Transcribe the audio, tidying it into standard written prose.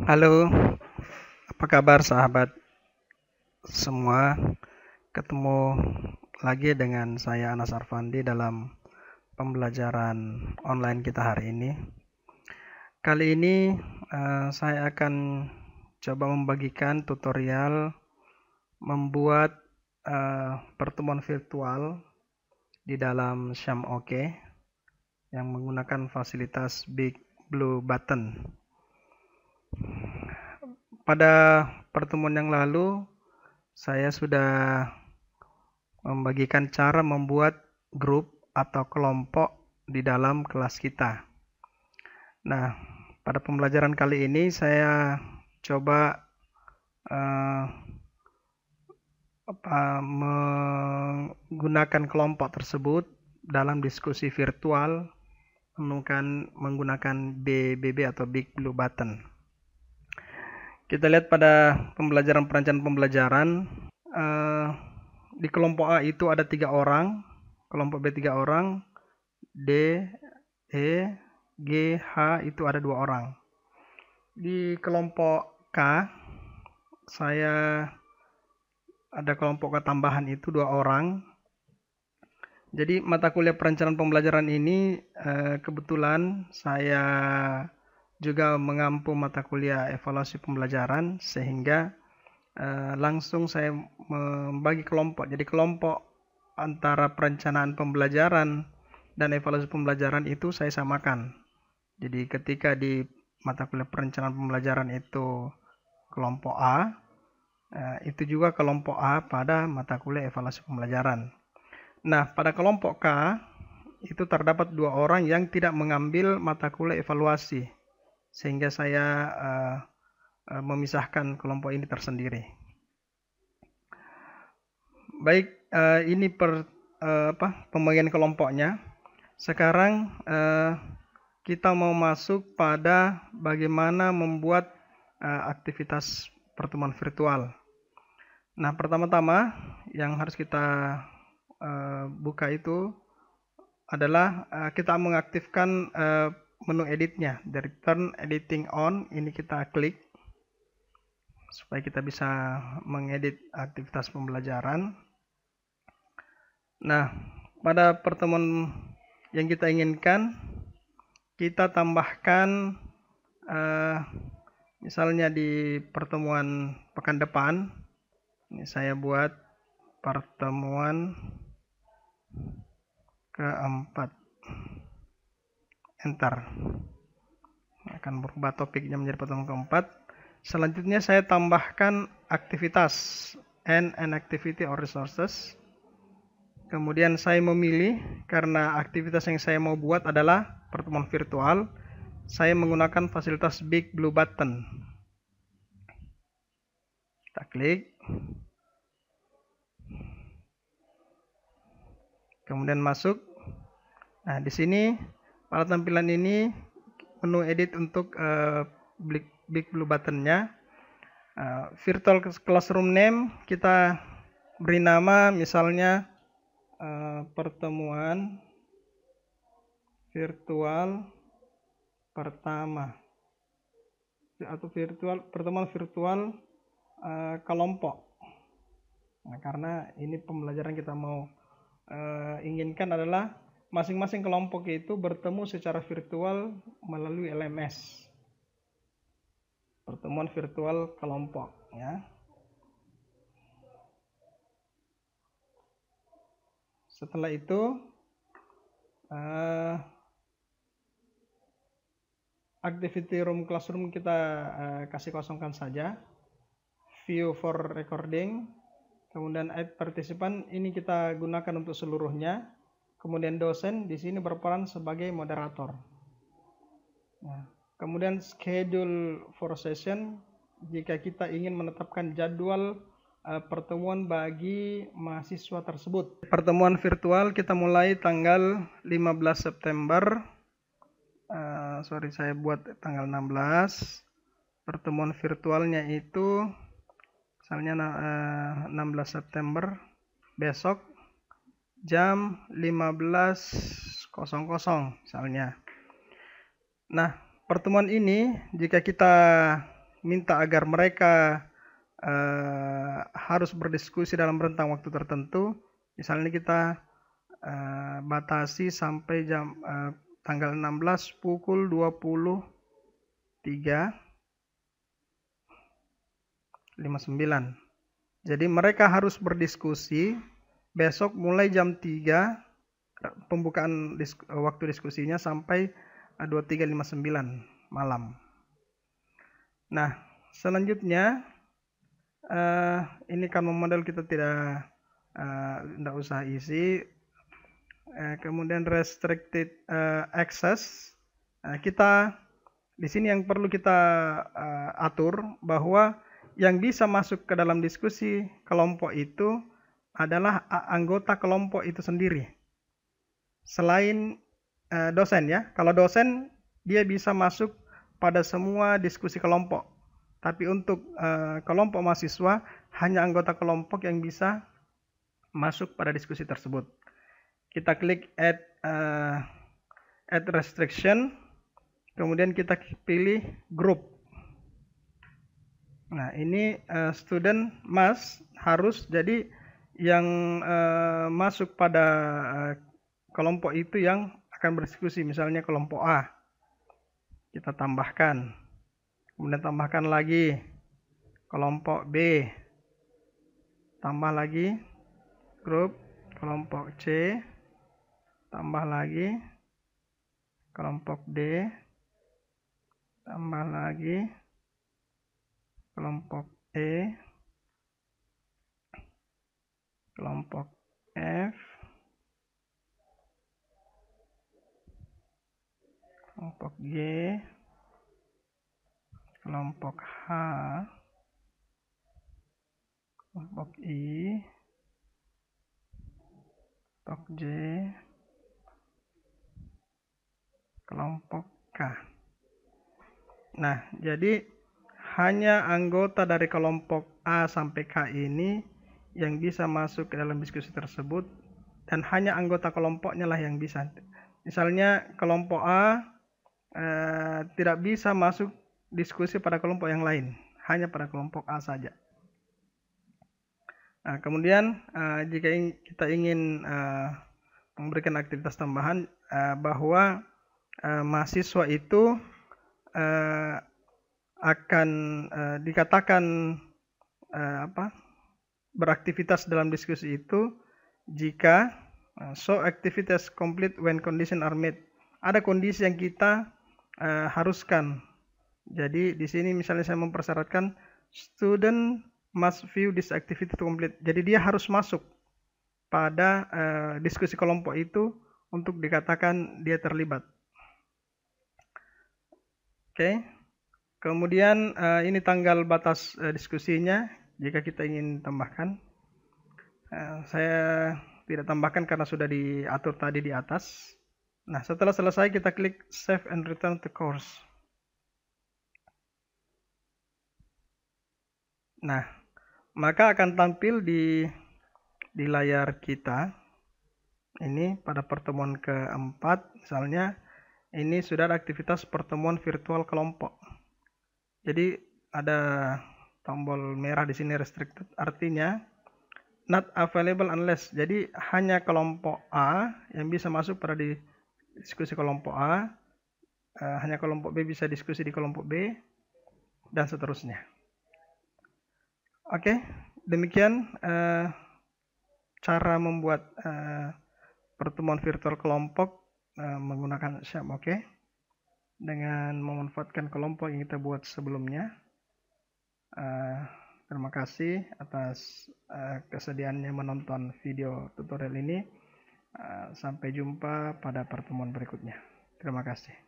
Halo, apa kabar sahabat semua? Ketemu lagi dengan saya Anas Arfandi dalam pembelajaran online kita hari ini. Kali ini saya akan coba membagikan tutorial membuat pertemuan virtual di dalam Shamooke yang menggunakan fasilitas Big Blue Button. Pada pertemuan yang lalu, saya sudah membagikan cara membuat grup atau kelompok di dalam kelas kita. Nah, pada pembelajaran kali ini saya coba menggunakan kelompok tersebut dalam diskusi virtual menggunakan BBB atau Big Blue Button. Kita lihat pada perancangan pembelajaran. Di kelompok A itu ada 3 orang, kelompok B 3 orang, D, E, G, H itu ada 2 orang. Di kelompok K, saya ada kelompok K tambahan itu 2 orang. Jadi mata kuliah perencanaan pembelajaran ini kebetulan saya juga mengampu mata kuliah evaluasi pembelajaran sehingga langsung saya membagi kelompok. Jadi kelompok antara perencanaan pembelajaran dan evaluasi pembelajaran itu saya samakan. Jadi ketika di mata kuliah perencanaan pembelajaran itu kelompok A, itu juga kelompok A pada mata kuliah evaluasi pembelajaran. Nah, pada kelompok K itu terdapat 2 orang yang tidak mengambil mata kuliah evaluasi, sehingga saya memisahkan kelompok ini tersendiri. Baik, ini pembagian kelompoknya. Sekarang kita mau masuk pada bagaimana membuat aktivitas pertemuan virtual. Nah, pertama-tama yang harus kita buka itu adalah kita mengaktifkan menu editnya. Dari turn editing on, ini kita klik supaya kita bisa mengedit aktivitas pembelajaran. Nah, pada pertemuan yang kita inginkan, kita tambahkan misalnya di pertemuan pekan depan, ini saya buat pertemuan keempat, enter, akan berubah topiknya menjadi pertemuan keempat. Selanjutnya saya tambahkan aktivitas and an activity or resources. Kemudian saya memilih, karena aktivitas yang saya mau buat adalah pertemuan virtual, saya menggunakan fasilitas Big Blue Button. Kita klik. Kemudian masuk. Nah, di sini pada tampilan ini menu edit untuk Big Blue Button-nya. Virtual Classroom Name kita beri nama misalnya pertemuan virtual pertama atau pertemuan virtual kelompok. Nah, karena ini pembelajaran kita mau inginkan adalah masing-masing kelompok itu bertemu secara virtual melalui LMS. Pertemuan virtual kelompok, ya. Setelah itu activity room classroom kita kasih kosongkan saja. View for recording, kemudian add participant ini kita gunakan untuk seluruhnya. Kemudian dosen di sini berperan sebagai moderator. Nah, kemudian schedule for session, jika kita ingin menetapkan jadwal pertemuan bagi mahasiswa tersebut. Pertemuan virtual kita mulai tanggal 15 September. Saya buat tanggal 16. Pertemuan virtualnya itu misalnya 16 September besok jam 15.00 misalnya. Nah, pertemuan ini jika kita minta agar mereka harus berdiskusi dalam rentang waktu tertentu. Misalnya kita batasi sampai tanggal 16 pukul 23.59. Jadi mereka harus berdiskusi besok mulai jam 3 pembukaan waktu diskusinya sampai 23.59 malam. Nah, selanjutnya ini kan model kita tidak usah isi. Kemudian restricted access. Kita di sini yang perlu kita atur bahwa yang bisa masuk ke dalam diskusi kelompok itu adalah anggota kelompok itu sendiri. Selain dosen ya. Kalau dosen dia bisa masuk pada semua diskusi kelompok. Tapi untuk kelompok mahasiswa hanya anggota kelompok yang bisa masuk pada diskusi tersebut. Kita klik add restriction, kemudian kita pilih group. Nah, ini student harus, jadi yang masuk pada kelompok itu yang akan berdiskusi, misalnya kelompok A. Kita tambahkan. Kemudian tambahkan lagi kelompok B. Tambah lagi grup kelompok C. Tambah lagi kelompok D. Tambah lagi kelompok E. Kelompok F. Kelompok G. Kelompok H. Kelompok I. Kelompok J. Kelompok K. Nah, jadi hanya anggota dari kelompok A sampai K ini yang bisa masuk ke dalam diskusi tersebut, dan hanya anggota kelompoknya lah yang bisa. Misalnya kelompok A tidak bisa masuk diskusi pada kelompok yang lain, hanya pada kelompok A saja. Nah, kemudian jika kita ingin memberikan aktivitas tambahan, bahwa mahasiswa itu akan dikatakan beraktivitas dalam diskusi itu jika so activities complete when condition are met. Ada kondisi yang kita haruskan. Jadi di sini misalnya saya mempersyaratkan student must view this activity to complete. Jadi dia harus masuk pada diskusi kelompok itu untuk dikatakan dia terlibat. Oke. Kemudian ini tanggal batas diskusinya jika kita ingin tambahkan. Saya tidak tambahkan karena sudah diatur tadi di atas. Nah, setelah selesai kita klik save and return to course. Nah, maka akan tampil di layar kita ini pada pertemuan keempat, misalnya ini sudah ada aktivitas pertemuan virtual kelompok. Jadi ada tombol merah di sini restricted, artinya not available unless. Jadi hanya kelompok A yang bisa masuk pada diskusi kelompok A, hanya kelompok B bisa diskusi di kelompok B, dan seterusnya. Oke, demikian cara membuat pertemuan virtual kelompok menggunakan Sham, oke? Dengan memanfaatkan kelompok yang kita buat sebelumnya. Terima kasih atas kesediaannya menonton video tutorial ini. Sampai jumpa pada pertemuan berikutnya. Terima kasih.